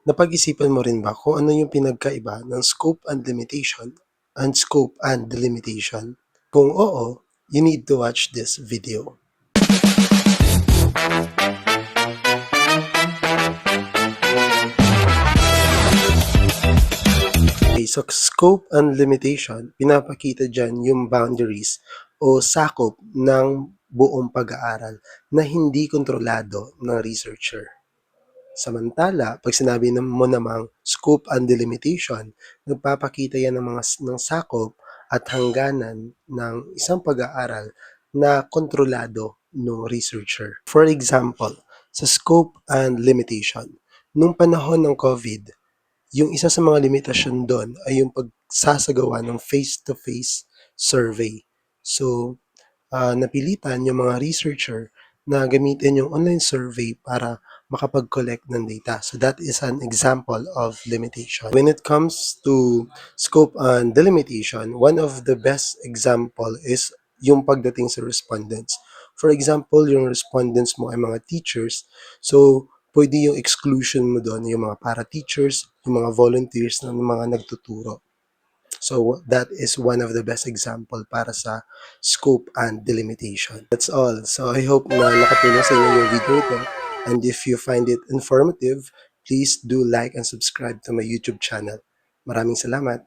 Napag-isipan mo rin ba kung ano yung pinagkaiba ng scope and delimitation? Kung oo, you need to watch this video. Okay, so scope and limitation, pinapakita dyan yung boundaries o sakop ng buong pag-aaral na hindi kontrolado ng researcher. Samantala, pag sinabi mo namang scope and delimitation, nagpapakita yan ng sakop at hangganan ng isang pag-aaral na kontrolado ng researcher. For example, sa scope and limitation, nung panahon ng COVID, yung isa sa mga limitasyon doon ay yung pagsasagawa ng face-to-face survey. So, napilitan yung mga researcher na gamitin yung online survey para makapag-collect ng data. So that is an example of limitation. When it comes to scope and delimitation, one of the best example is yung pagdating sa respondents. For example, yung respondents mo ay mga teachers, so pwede yung exclusion mo doon, yung mga para-teachers, yung mga volunteers na mga nagtuturo. So that is one of the best example para sa scope and delimitation. That's all. So I hope na nakatulong sa inyo yung video ito. And if you find it informative, please do like and subscribe to my YouTube channel. Maraming salamat.